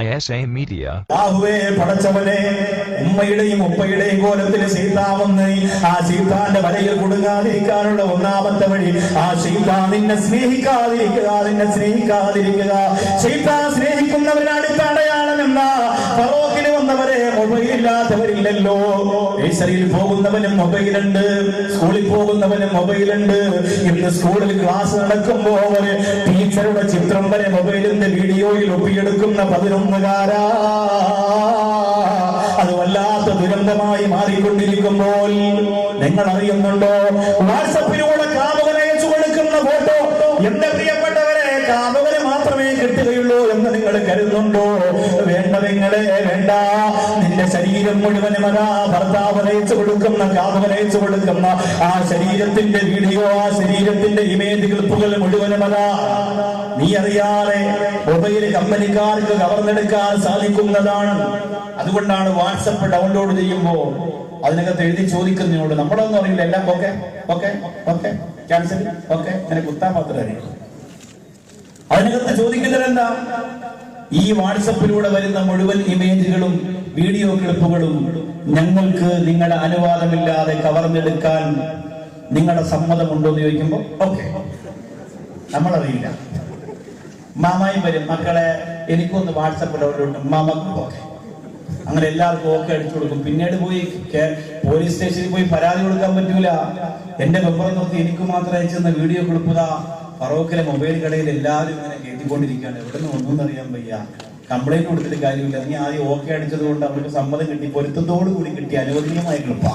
ISA Media. യാഹുവേ പടച്ചവനെ, ഉമ്മയുടെയും ഉപ്പയുടെയും കോലത്തിൽ ശൈത്താനെന്ന് ആ ശൈത്താന്റെ വലയിൽ കുടുങ്ങാതിരിക്കാനുള്ള ഒന്നാമത്തെ വഴി ആ ശൈത്താൻ നിന്നെ സ്നേഹിക്കാതിരിക്കുക, നിന്നെ സ്നേഹിക്കാതിരിക്കുക. ശൈത്താൻ സ്നേഹിക്കുന്നവരുടെ അടുത്ത അടയാളമെന്ന ഫറോക്കിന് വന്നവരെ മൊബൈലില്ലാത്തവരില്ലല്ലോ. നഴ്സറിയിൽ പോകുന്നവനും മൊബൈലുണ്ട്, സ്കൂളിൽ പോകുന്നവനും മൊബൈലുണ്ട്. ഇന്ന് സ്കൂളിൽ ക്ലാസ് നടക്കുമ്പോ അവര് ടീച്ചറുടെ ചിത്രം വരെ മൊബൈലിന്റെ വീഡിയോയിൽ ഒപ്പിയെടുക്കുന്ന 11-കാരാ. അത് വല്ലാത്ത ദുരന്തമായി മാറിക്കൊണ്ടിരിക്കുമ്പോൾ നിങ്ങൾ അറിയുന്നുണ്ടോ, വാട്സപ്പിലൂടെ കാമുകനെ അയച്ചു കൊടുക്കുന്ന ഫോട്ടോ എന്റെ പ്രിയപ്പെട്ടവരെ കാമുകന് മാത്രമേ കിട്ടുകയുള്ളൂ എന്ന് നിങ്ങൾ കരുതുന്നുണ്ടോ? വേണ്ട നിങ്ങളെ വേണ്ട. നിന്റെ ശരീരം മുഴുവനും അതാ ഭർത്താവ് അയച്ചു കൊടുക്കുന്ന, കാമുകൻ അയച്ചു കൊടുക്കുന്ന ആ ശരീരത്തിന്റെ വീഡിയോ, ആ ശരീരത്തിന്റെ ഇമേജ് ക്ലിപ്പുകൾ മുഴുവനും അതാ നീ അറിയാതെ മൊബൈൽ കമ്പനിക്കാർക്ക് കവർന്നെടുക്കാൻ സാധിക്കുന്നതാണ്. അതുകൊണ്ടാണ് വാട്സപ്പ് ഡൗൺലോഡ് ചെയ്യുമ്പോ അതിനകത്ത് എഴുതി ചോദിക്കുന്നതിനോട് നമ്മളൊന്നും അറിയില്ല, എല്ലാം okay okay okay cancel okay, അങ്ങനെ കുത്താൻ മാത്രമേ അറിയൂ. അതിനകത്ത് ചോദിക്കുന്നത് എന്താ? ഈ വാട്സപ്പിലൂടെ വരുന്ന മുഴുവൻ ഇമേജുകളും വീഡിയോ ക്ലിപ്പുകളും ഞങ്ങൾക്ക് നിങ്ങളുടെ അനുവാദമില്ലാതെ കവർന്നെടുക്കാൻ നിങ്ങളുടെ സമ്മതമുണ്ടോ എന്ന് ചോദിക്കുമ്പോ ഓക്കെ, നമ്മളറിയില്ല. മാമായി വരും, മക്കളെ എനിക്കൊന്ന് വാട്സപ്പ് ഡൗൺലോഡ്, മാമക്കും ഓക്കെ, അങ്ങനെ എല്ലാവർക്കും ഓക്കെ അടിച്ചു കൊടുക്കും. പിന്നീട് പോയി പോലീസ് സ്റ്റേഷനിൽ പോയി പരാതി കൊടുക്കാൻ പറ്റൂല. എന്റെ മെമ്പർ നോക്കി എനിക്ക് മാത്രം അയച്ചെന്ന വീഡിയോ ക്ലിപ്പുതാ ഫറോക്കിലെ മൊബൈൽ കടയിൽ എല്ലാവരും ഇങ്ങനെ കേട്ടിക്കൊണ്ടിരിക്കുകയാണ്. എവിടെ നിന്ന് ഒന്നും അറിയാൻ വയ്യ. കംപ്ലൈന്റ് കൊടുത്തിട്ട് കാര്യമില്ല. നീ ആദ്യം ഓക്കെ അടിച്ചത് കൊണ്ട് അവർക്ക് സമ്മതം കിട്ടി, പൊരുത്തത്തോടു കൂടി കിട്ടി, അനുവദനീയമായ ക്ലിപ്പാ.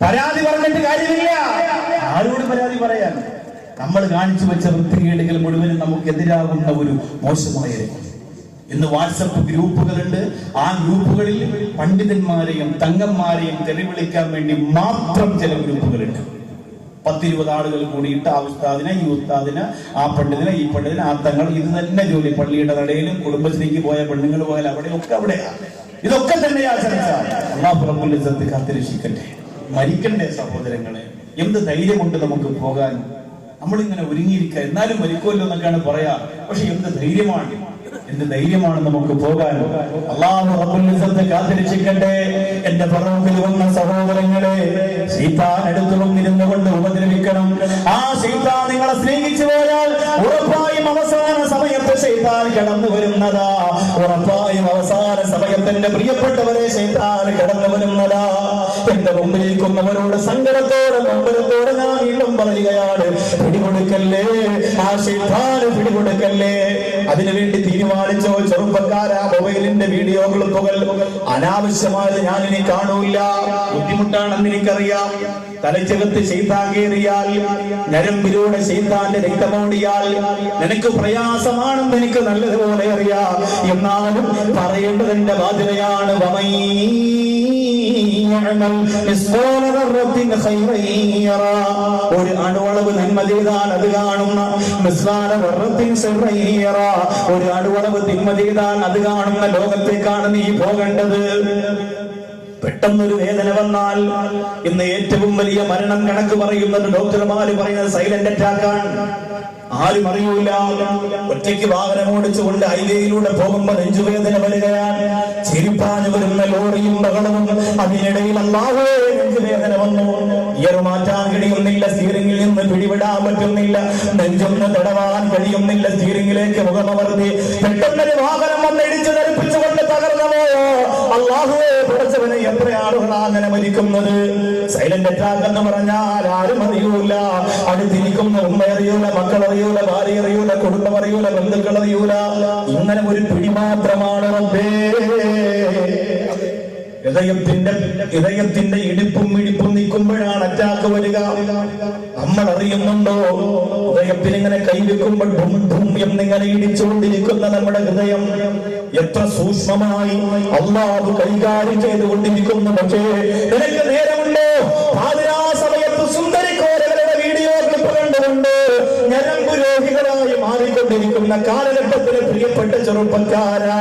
പരാതി പറഞ്ഞിട്ട് കാര്യമില്ല. ആരോട് പരാതി പറയാൻ? നമ്മൾ കാണിച്ചു വെച്ച വൃത്തികേടുകൾ മുഴുവനും നമുക്കെതിരാകുന്ന ഒരു മോശമായ ഇന്ന് വാട്സപ്പ് ഗ്രൂപ്പുകളുണ്ട്. ആ ഗ്രൂപ്പുകളിൽ പണ്ഡിതന്മാരെയും തങ്ങന്മാരെയും തെളിവിളിക്കാൻ വേണ്ടി മാത്രം ചില ഗ്രൂപ്പുകളുണ്ട്. 10-20 ആളുകൾ കൂടിയിട്ട് ആ ഉസ്താദിനെ, ഈ ഉസ്താദിന്, ആ പണ്ഡിതനെ, ഈ പണ്ഡിതനെ, ആ തങ്ങൾ, ഇത് തന്നെ ജോലി. പള്ളിയുടെ കടയിലും കുടുംബശ്രീക്ക് പോയ പെണ്ണുങ്ങൾ പോയാൽ അവിടെയൊക്കെ അവിടെയാണ്. ഇതൊക്കെ തന്നെ ആചരിച്ചാൽ അല്ലാഹു റബ്ബുൽ ഇസ്സത്ത് കാത്തുരക്ഷിക്കട്ടെ. മരിക്കണ്ടേ സഹോദരങ്ങളെ? എന്ത് ധൈര്യമുണ്ട് നമുക്ക് പോകാൻ? നമ്മളിങ്ങനെ ഒരുങ്ങിയിരിക്കുക, എന്നാലും മരിക്കുമല്ലോ എന്നൊക്കെയാണ് പറയാ. പക്ഷെ എന്ത് ധൈര്യമാണ്, എന്ത് ധൈര്യമാണ് നമുക്ക് പോകാൻ. അല്ലാഹു റബ്ബുൽ ഇസ്സത്ത് കാത്തുരക്ഷിക്കട്ടെ. എന്റെ ഫറോക്കിൽ വന്ന സഹോദരങ്ങളെ, ശൈത്താൻ അടുത്ത് വന്നിരുന്നു കൊണ്ട് ഉപദ്രവിക്കണം. ആ ശൈത്താൻ നിങ്ങളെ സ്നേഹിച്ചു പോയാൽ ഉറപ്പായും അവസാന സമയത്ത് ശൈത്താൻ കടന്നു വരുന്നതാ. ഉറപ്പായും അവസാന സമയത്തിന്റെ പ്രിയപ്പെട്ടവരെ ശൈത്താൻ കടന്നു വരുന്നതാ. എന്റെ മുമ്പിലിരിക്കുന്നവരോട് സങ്കടത്തോടെ നമ്പരത്തോടെ ഞാൻ വീണ്ടും പറയുകയാണ്, പിടികൊടുക്കല്ലേ, ആ ശൈത്താന് പിടികൊടുക്കല്ലേ. അതിനുവേണ്ടി തീരുമാനിച്ചോ ചെറുപ്പക്കാരാ, മൊബൈലിന്റെ വീഡിയോ ക്ലിപ്പുകൾ അനാവശ്യമായത് ഞാൻ ഇനി കാണൂല. ബുദ്ധിമുട്ടാണെന്ന് എനിക്കറിയാം. തലച്ചകത്ത് ശൈത്താൻ കയറിയാൽ, ഞരമ്പിലൂടെ ശൈത്താന്റെ രക്തമോടിയാൽ നിനക്ക് പ്രയാസമാണെന്ന് എനിക്ക് നല്ലതുപോലെ അറിയാം. എന്നാലും പറയേണ്ടത് എന്റെ ബാധ്യതയാണ്. ഒരു അണുവളവ് നന്മ ചെയ്താൽ അത് കാണുന്ന, ഒരു അണുവളവ് തിന്മ ചെയ്താൽ അത് കാണുന്ന ലോകത്തേക്കാണ് നീ പോകേണ്ടത്. പെട്ടെന്നൊരു വേദന വന്നാൽ ഇന്ന് ഏറ്റവും വലിയ മരണം കണക്ക് പറയുന്നത് ഡോക്ടർമാര് പറയുന്നത് സൈലന്റ് അറ്റാക്കാണ്. ആരും അറിയൂല. ഒറ്റയ്ക്ക് വാഹനം ഓടിച്ചുകൊണ്ട് ഹൈവേയിലൂടെ പോകുമ്പോൾ നെഞ്ചുവേദന വരികയാണ്. ചിരിപ്പാഞ്ഞു വരുന്ന ലോറിയും ബഹളവും. അതിനിടയിൽ അല്ലാഹുവേ നെഞ്ചുവേദന വന്നു. ഗിയർ മാറ്റാൻ കഴിയുന്നില്ല, സ്റ്റീറിംഗിൽ നിന്ന് പിടിവിടാൻ പറ്റുന്നില്ല, നെഞ്ചൊന്ന് തടവാൻ കഴിയുന്നില്ല, സ്റ്റീറിംഗിലേക്ക് മുഖമമർത്തി പെട്ടെന്നൊരു വാഹനം വന്ന് ഇടിച്ചു തെറിപ്പിച്ചുകൊണ്ട് തകർന്നു പോയോ. അല്ലാഹുവേ പഠിച്ചവനെ, എത്ര ആളുകളാണ് അങ്ങനെ മരിക്കുന്നത്? സൈലന്റ് അറ്റാക്ക് എന്ന് പറഞ്ഞാൽ ആരും അറിയൂല. അടുത്തിരിക്കുന്ന ഉമ്മ അറിയൂല, മക്കൾ അറിയൂല, ഭാര്യ അറിയൂല, കുടുംബം അറിയൂല, ബന്ധുക്കൾ അറിയൂല. ഇങ്ങനെ ഒരു പിടി മാത്രമാണ് റബ്ബേ. ഹൃദയത്തിന്റെ ഇടിപ്പും ഇടിപ്പും നീക്കുമ്പോഴാണ് അറ്റാക്ക് വരിക. നമ്മൾ അറിയുന്നുണ്ടോ? ഹൃദയത്തിൽ ഇങ്ങനെ കൈവെക്കുമ്പോൾ ധും ധും എന്നിങ്ങനെ ഇടിച്ചുകൊണ്ടിരിക്കുന്ന നമ്മുടെ ഹൃദയം എത്ര സൂക്ഷ്മമായി അല്ലാഹു കൈകാര്യം ചെയ്തുകൊണ്ടിരിക്കുന്നു. പക്ഷേ നിനക്ക് നേരമുണ്ടോ? പാതിരാ സമയത്ത് സുന്ദരിക്കോരകളുടെ വീഡിയോ ക്ലിപ്പ് കണ്ടുകൊണ്ട് ഞരമ്പുരോഗി രോഗികളായി മാറിക്കൊണ്ടിരിക്കുന്ന കാലഘട്ടത്തിലെ പ്രിയപ്പെട്ട ചെറുപ്പക്കാരാ,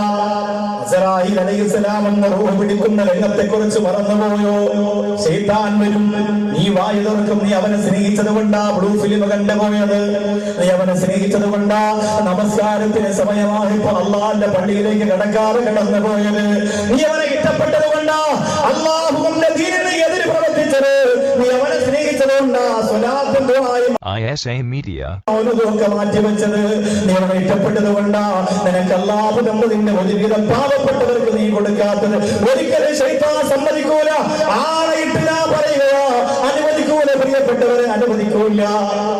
അസ്റായീൽ അലൈഹിസ്സലാം എന്ന റൂഹ് പിടിക്കുന്ന രംഗത്തെ കുറിച്ച് മറന്നുപോയോ? ശൈത്താൻ വരും, നീ വായു തുറക്കും, നീ അവനെ സ്നേഹിച്ചത് കൊണ്ടാ ബ്ലൂ ഫിലിം കണ്ടുപോയത്, നീ അവനെ സ്നേഹിച്ചത് കൊണ്ടാ നമസ്കാരത്തിന് സമയമായപ്പോൾ അള്ളാന്റെ പള്ളിയിലേക്ക് കടക്കാതെ കടന്നു പോയത്, നീ അവനെ ഇഷ്ടപ്പെട്ടത് കൊണ്ടാ അള്ളാഹുവിന്റെ ദീനിന് എതിര് പ്രവർത്തിച്ചത്, നീ അവനെ സ്നേഹിച്ചത് കൊണ്ടാ സ്വലാത്തും ദുആയും ISA Media അവനൊക്കെ മാറ്റിവെച്ചത്, നീ അവനെ ഇഷ്ടപ്പെട്ടത് കൊണ്ടാ നിനക്ക് അള്ളാഹു തന്നതിന്റെ ഒരുവിധം പാവപ്പെട്ടവർക്ക് നീ കൊടുക്കാത്തത്. ഒരിക്കലും ശൈത്താൻ സമ്മതിക്കൂല. ആളെയിട്ട് ഞാൻ പറയുക, അനുവദിക്കൂല പ്രിയപ്പെട്ടവരെ, അനുവദിക്കൂല.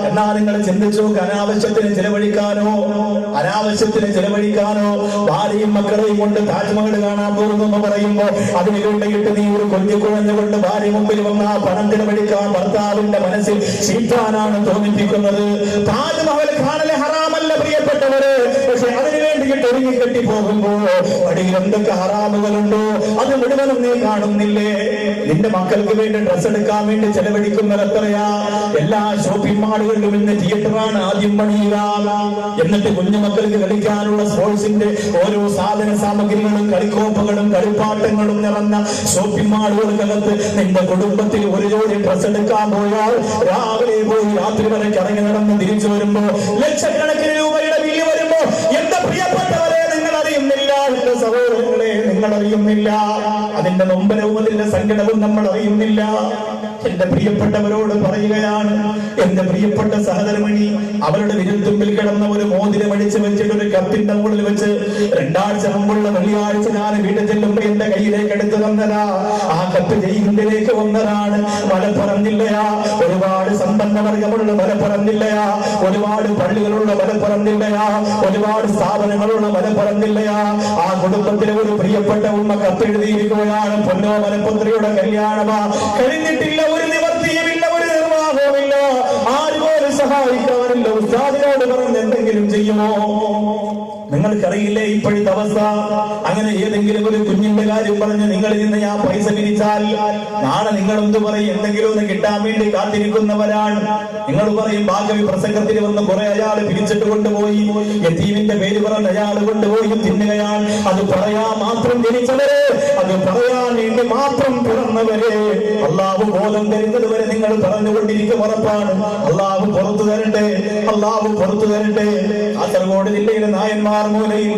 എന്നാ നിങ്ങൾ ചിന്തിച്ചു, അനാവശ്യത്തിന് ചെലവഴിക്കാനോ ഭാര്യയും മക്കളെയും കൊണ്ട് താജ്മഹൽ കാണാൻ പോകുന്നു എന്ന് പറയുമ്പോ അതിന് കൊണ്ടിട്ട് നീ ഒരു കൊഞ്ചു കുഴഞ്ഞുകൊണ്ട് ഭാര്യ മുമ്പിൽ വന്ന ആ പണം ചെലവഴിക്കാൻ ഭർത്താവിന്റെ മനസ്സിൽ ശൈത്താനാണ് തോന്നിപ്പിക്കുന്നത്. താജ്മഹൽ കാണല് ഹറാമല്ല പ്രിയപ്പെട്ടവര്, പക്ഷെ അതിനു വേണ്ടിയിട്ട് ഒരുങ്ങി കെട്ടി പോകുമ്പോ അടിയിൽ എന്തൊക്കെ ഹറാമുകളുണ്ടോ അത് മുഴുവനും നീ കാണുന്നില്ലേ? നിന്റെ മക്കൾക്ക് വേണ്ടി ഡ്രസ് എടുക്കാൻ വേണ്ടി ചെലവഴിക്കുന്നത് എത്രയാ? എല്ലാ ഷോപ്പിംഗ് മാളുകളിലും ഇന്ന് തിയേറ്ററാണ് ആദ്യം പണിയുക. എന്നിട്ട് കുഞ്ഞുമക്കൾക്ക് കളിക്കാനുള്ള സ്പോർട്സിന്റെ ഓരോ സാധന സാമഗ്രികളും കളിക്കോപ്പുകളും കളിപ്പാട്ടങ്ങളും നിറഞ്ഞ ഷോപ്പിംഗ് മാളുകൾക്കകത്ത് നിന്റെ കുടുംബത്തിൽ ഒരു ജോഡി ഡ്രസ് എടുക്കാൻ പോയാൽ രാവിലെ പോയി രാത്രി വരെ കറങ്ങി നടന്ന് തിരിച്ചു വരുമ്പോ ലക്ഷക്കണക്കിന് രൂപയുടെ ബില്ല് വരുമ്പോ എന്റെ പ്രിയപ്പെട്ടവരെ നിങ്ങൾ അറിയുന്നില്ല, എന്റെ സഹോദരങ്ങളെ നിങ്ങൾ അറിയുന്നില്ല, അതിന്റെ നൊമ്പരവും അതിന്റെ സങ്കടവും നമ്മൾ അറിയുന്നില്ല. എന്റെ പ്രിയപ്പെട്ടവരോട് പറയുകയാണ്, എന്റെ പ്രിയപ്പെട്ട സഹധർമ്മിണി അവരുടെ വിരൽത്തുമ്പിൽ കിടന്ന ഒരു മോതിരം അടിച്ചു വെച്ചിട്ട് ഒരു കപ്പിന്റെ മുകളിൽ വെച്ച് 2 ആഴ്ച മുമ്പുള്ള വെള്ളിയാഴ്ച ഞാൻ വീട്ടിൽ ചെല്ലുമ്പോ എന്റെ കയ്യിലേക്ക് എടുത്തു തന്നതാ. ആ കപ്പ് ജയിലിലേക്ക് വന്നതാണ്. മലപ്പുറം ജില്ലയാ, ഒരുപാട് സമ്പന്ന വർഗമുള്ള മലപ്പുറം ജില്ലയാ, ഒരുപാട് പള്ളികളുള്ള മലപ്പുറം ജില്ലയാ, ഒരുപാട് സ്ഥാപനങ്ങളുള്ള മലപ്പുറം ജില്ലയാ. ആ കുടുംബത്തിലെ ഒരു പ്രിയപ്പെട്ട ഉമ്മ കത്തെഴുതിയിരിക്കുകയാണ്, പൊന്നോ മലപ്പുത്രിയുടെ കല്യാണമാ കഴിഞ്ഞിട്ടില്ല, ഒരു നിവർത്തിയുമില്ല, ഒരു നിർവാഹവുമില്ല, ആരുപോലും സഹായിക്കാറില്ല. ഉസ്താദിനോട് പറഞ്ഞ് എന്തെങ്കിലും ചെയ്യുമോ? നിങ്ങൾക്കറിയില്ലേ ഇപ്പോഴത്തെ അവസ്ഥ? അങ്ങനെ ഏതെങ്കിലും ഒരു കുഞ്ഞിന്റെ കാര്യം പറഞ്ഞ് നിങ്ങളിൽ നിന്ന് ഞാൻ പൈസ പിരിച്ചാൽ നാളെ നിങ്ങൾ എന്ത് പറയും? എന്തെങ്കിലും ഒന്ന് കിട്ടാൻ വേണ്ടി കാത്തിരിക്കുന്നവരാണ്. നിങ്ങൾ പറയും ഭാഗവി പ്രസംഗത്തിൽ വന്ന് കുറെ അയാൾ പിരിച്ചിട്ട് കൊണ്ടുപോയി, യതീമിന്റെ പേര് പറഞ്ഞ് അയാൾ കൊണ്ടുപോയി തിന്നുകയാണ്. അത് പറയാൻ മാത്രം ജനിച്ചവരെ, അത് പറയാൻ വേണ്ടി മാത്രം പിറന്നവരെ അള്ളാഹു ബോധം തരുന്നത് വരെ നിങ്ങൾ പറഞ്ഞുകൊണ്ടിരിക്കും. ഉറപ്പാണ്. അള്ളാഹു പുറത്തു തരട്ടെ, അള്ളാഹു പുറത്തു തരട്ടെ. കാസർഗോഡ് ജില്ലയിലെ നായന്മാർ മൂലയിൽ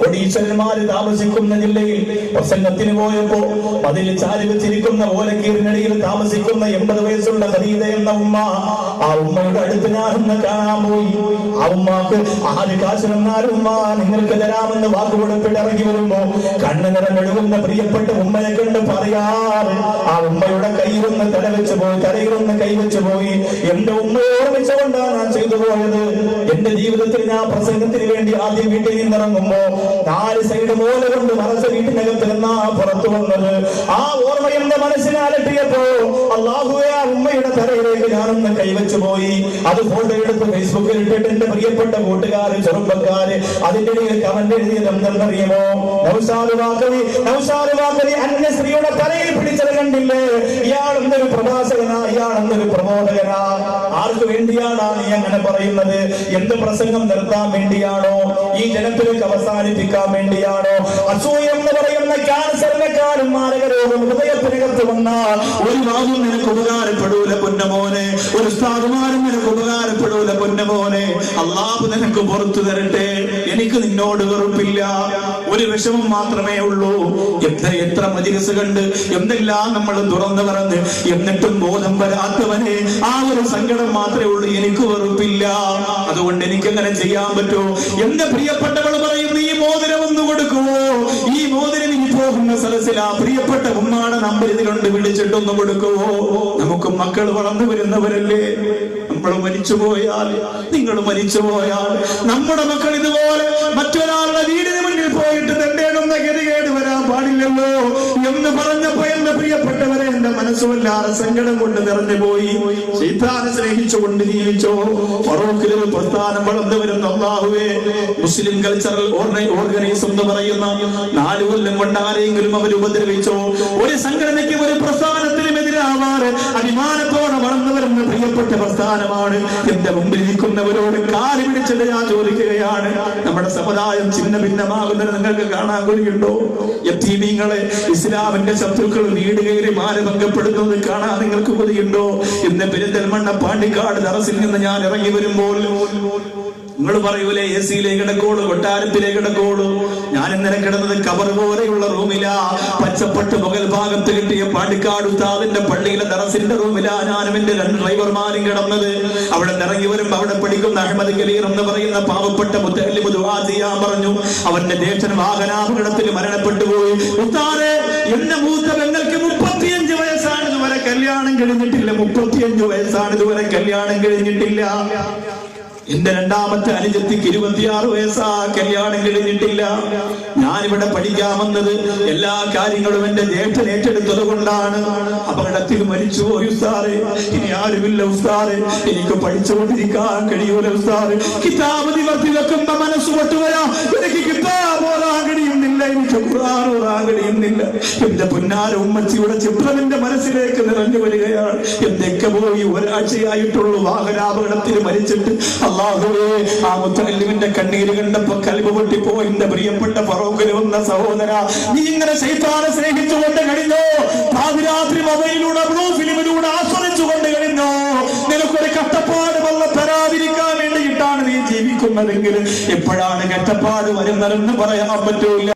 ഒഡീശ്വരന്മാര് താമസിക്കുന്ന ജില്ലയിൽ പ്രസംഗത്തിന് പോയപ്പോ അതിൽ ചാരി വെച്ചിരിക്കുന്ന ഓലക്കീറിനടിയിൽ താമസിക്കുന്ന 80 വയസ്സുള്ള ഖദീജ എന്ന ഉമ്മ, ആ ഉമ്മയുടെ അടുത്ത് ഞാനൊന്ന് കാണാൻ പോയി. ആ ഉമ്മാക്ക് ആര് കാശ് വന്നാലും ഉമ്മ നിങ്ങൾക്ക് തരാമെന്ന് വാക്കുകൊടുപ്പിട്ട് ഇറങ്ങി വരുമ്പോ കണ്ണു നിറഞ്ഞൊഴുകുന്ന പ്രിയപ്പെട്ട ഉമ്മയെ കണ്ട് പറയാറ്, ആ ഉമ്മയുടെ കയ്യിലൊന്ന് തലവെച്ച് പോയി, തലയിലൊന്ന് കൈവച്ചു പോയി. എന്റെ ഉമ്മയെ ഓർമ്മിച്ചുകൊണ്ടാണ് ഞാൻ ചെയ്തു പോയത്. എന്റെ ജീവിതത്തിൽ ഞാൻ പ്രസംഗത്തിന് വേണ്ടി ആദ്യം വീട്ടിൽ നിന്നിറങ്ങുമ്പോ 4 സൈഡ് മൂല കൊണ്ട് മറച്ച വീട്ടിനകത്ത് നിന്നാ പുറത്തു വന്നത്. ആ ഓർമ്മ എന്റെ മനസ്സിനെ അലട്ടിയപ്പോ അല്ലാഹുവേ, ആ ഉമ്മയുടെ തലയിലേക്ക് ഞാനൊന്ന് കൈവച്ചു പോയി. അത് ഫോട്ടോ എടുത്ത് ഫേസ്ബുക്കിൽ ഇട്ടിട്ട് എന്റെ പ്രിയപ്പെട്ട കൂട്ടുകാര്, ചെറുപ്പക്കാര് അതിന്റെ ഇടയിൽ കമന്റ് എഴുതിയത് എന്തെന്നറിയുമോ? നൗഷാദ് വാക്കവി അന്യ സ്ത്രീയുടെ തലയിൽ പിടിച്ചത് കണ്ടില്ലേ? ഇയാളെന്നൊരു പ്രഭാഷകനാ, ഇയാളെന്നൊരു പ്രബോധകനാ. ആർക്ക് വേണ്ടിയാണ് നീ അങ്ങനെ പറയുന്നത്? എന്ത് പ്രസംഗം നിർത്താൻ വേണ്ടിയാണോ? ഈ ജനത്തിലേക്ക് അവസാനിപ്പിക്കാൻ വേണ്ടിയാണോ? അസൂയ എന്ന് പറയുന്ന ക്യാൻസറിനെക്കാളും മാരക രോഗം ഹൃദയത്തിനകത്ത് വന്ന ഒരു വാദം നിനക്ക് ഉപകാരപ്പെടൂല പൊന്നമോനെ, ഒരു സ്ഥാപമാരും നിനക്ക് ഉപകാരപ്പെടൂല പൊന്നമോനെ. അള്ളാഹു നിനക്ക് പുറത്തു തരട്ടെ. എനിക്ക് നിന്നോട് വെറുപ്പില്ല, ഒരു വിഷമം മാത്രമേ ഉള്ളൂ. എത്ര മജ്‌ലിസ് കണ്ട് എന്തെല്ലാം നമ്മൾ തുറന്നു പറഞ്ഞ് എന്നിട്ടും ബോധം വരാത്തവനെ, ആ ഒരു സങ്കടം മാത്രമേ ഉള്ളൂ. എനിക്ക് വെറുപ്പില്ല, അതുകൊണ്ട് എനിക്ക് അങ്ങനെ ചെയ്യാൻ പറ്റുമോ? എന്റെ പ്രിയപ്പെട്ടവൾ പറയുന്നു, ഈ മോതിരം ഒന്ന് കൊടുക്കുമോ? ഈ മോതിരം ഇനി പോകുന്ന സദസ്സിൽ ആ പ്രിയപ്പെട്ട ഉമ്മാടെ നമ്പർ ഇതിലുണ്ട്, വിളിച്ചിട്ടൊന്ന് കൊടുക്കുമോ? നമുക്ക് മക്കൾ വളർന്നു വരുന്നവരല്ലേ? നമ്മൾ മരിച്ചുപോയാൽ, നിങ്ങൾ മരിച്ചുപോയാൽ, നമ്മുടെ മക്കൾ ഇതുപോലെ മറ്റൊരാളുടെ വീടിന് മുന്നിൽ പോയിട്ട് തെണ്ടേടുന്ന ഗതികേട് വരാൻ പാടില്ലല്ലോ എന്ന് പറഞ്ഞപ്പോ എന്റെ പ്രിയപ്പെട്ടവരെ എന്റെ മനസ്സുവല്ലാതെ സങ്കടം കൊണ്ട് നിറഞ്ഞു പോയി. ശൈത്താനെ സ്നേഹിച്ചുകൊണ്ട് ജീവിച്ചോ? ഫറൂഖിലൊരു പ്രസ്ഥാനം വളർന്നു വരുന്ന അല്ലാഹുവേ, മുസ്ലിം കൾച്ചറൽ ഓർഗനൈസ് എന്ന് പറയുന്ന 4 കൊല്ലം കൊണ്ട് ആരെങ്കിലും അവർ ഉപദ്രവിച്ചോ? ഒരു സംഘടനയ്ക്കും ഒരു പ്രസ്ഥാനത്തിനും എതിരാവാറ് അഭിമാനത്തോടെ വളർന്നു വരുന്ന പ്രിയപ്പെട്ട പ്രസ്ഥാനമാണ്. എന്റെ മുമ്പിൽ ഇരിക്കുന്നവരോട് കാല് പിടിച്ചിട്ട് ഞാൻ ചോദിക്കുകയാണ്, നമ്മുടെ സമുദായം ചിന്ന ഭിന്നമാകുന്നത് നിങ്ങൾക്ക് കാണാൻ കഴിയുണ്ടോ? യതീമീങ്ങളെ ഇസ്ലാമിന്റെ ശത്രുക്കൾ വീട് കയറി മാനഭംഗപ്പെടുത്തുന്നത് കാണാൻ നിങ്ങൾക്ക് കൊതിയുണ്ടോ? ഇന്ന് പെരിന്തൽമണ്ണ പാണ്ടിക്കാട് ദറസിൽ നിന്ന് ഞാൻ ഇറങ്ങി വരുമ്പോൾ നിങ്ങൾ പറയൂലേ എസിയിലേക്ക് കിടക്കോളൂ, കൊട്ടാരത്തിലേക്ക് കിടക്കോളൂ. ഞാൻ ഇന്നലെ കിടന്നത് കബർ പോലെയുള്ള റൂമിലാ. പച്ചപ്പട്ട് മുകൾ ഭാഗത്ത് കിട്ടിയ പാണ്ടിക്കാട് ഉസ്താദിന്റെ പള്ളിയിലെ ദറസിന്റെ റൂമിലാ ഞാനും എന്റെ 2 ഡ്രൈവർമാരും കിടന്നത്. അവിടെ ഇറങ്ങി വരുമ്പോ അവിടെ പഠിക്കുന്ന അഹമ്മദ് കലീർ എന്ന് പറയുന്ന പാവപ്പെട്ട മുത്തല്ലിമ് ദുആ ചെയ്യാൻ പറഞ്ഞു. അവന്റെ ജ്യേഷ്ഠൻ വാഹനാപകടത്തിൽ മരണപ്പെട്ടു പോയി. ഉസ്താദേ, എന്റെ മൂത്ത പെങ്ങൾക്ക് 35 വയസ്സാണ്, ഇതുവരെ കല്യാണം കഴിഞ്ഞിട്ടില്ല. 35 വയസ്സാണ്, ഇതുവരെ കല്യാണം കഴിഞ്ഞിട്ടില്ല. എന്റെ രണ്ടാമത്തെ അനുജത്തിക്ക് 26 വയസ്സാ, കല്യാണം കഴിഞ്ഞിട്ടില്ല. ഞാനിവിടെ പഠിക്കാൻ വന്നത് എല്ലാ കാര്യങ്ങളും എന്റെ ജ്യേഷ്ഠൻ ഏറ്റെടുത്തത് കൊണ്ടാണ്. അപകടത്തിൽ മരിച്ചുപോയി ഉസ്താദേ, ഇനി ആരുമില്ല ഉസ്താദേ, എനിക്ക് പഠിച്ചുകൊണ്ടിരിക്കാൻ കഴിയൂല ഉസ്താദേ. കിതാബ് നിവർത്തി വെക്കുമ്പോ മനസ്സ് പൊട്ടുകയാ. എനിക്ക് കിതാബ് ഓതാൻ കഴിയുന്നില്ല, എനിക്ക് ഖുർആൻ ഓതാൻ കഴിയുന്നില്ല. എന്റെ പൊന്നാര ഉമ്മച്ചിയുടെ ചിത്രം എന്റെ മനസ്സിലേക്ക് നിറഞ്ഞു വരികയാണ്. എന്തൊക്കെ പോയി ഒരാഴ്ചയായിട്ടുള്ളൂ വാഹനാപകടത്തിൽ മരിച്ചിട്ട്. അല്ലാഹുവേ, ആ മുത്തല്ലിമിന്റെ കണ്ണീര് കണ്ടപ്പോ കൽബ് പൊട്ടിപ്പോയി. എന്റെ പ്രിയപ്പെട്ട ഫറൂഖിൽ വന്ന സഹോദര, നീ ഇങ്ങനെ ശൈത്താനെ സ്നേഹിച്ചുകൊണ്ട് കഴിഞ്ഞോ? പാതിരാത്രി മൊബൈലിലൂടെ ബ്ലൂ ഫിലിമിലൂടെ ആസ്വദിച്ചുകൊണ്ട് കഴിഞ്ഞോ? നിനക്കൊരു കഷ്ടപ്പാട് വല്ല തരാതിരിക്കാൻ വേണ്ടിയിട്ടാണ് നീ ജീവിക്കുന്നതെങ്കിൽ എപ്പോഴാണ് കഷ്ടപ്പാട് വരുന്നതെന്ന് പറയാൻ പറ്റൂല.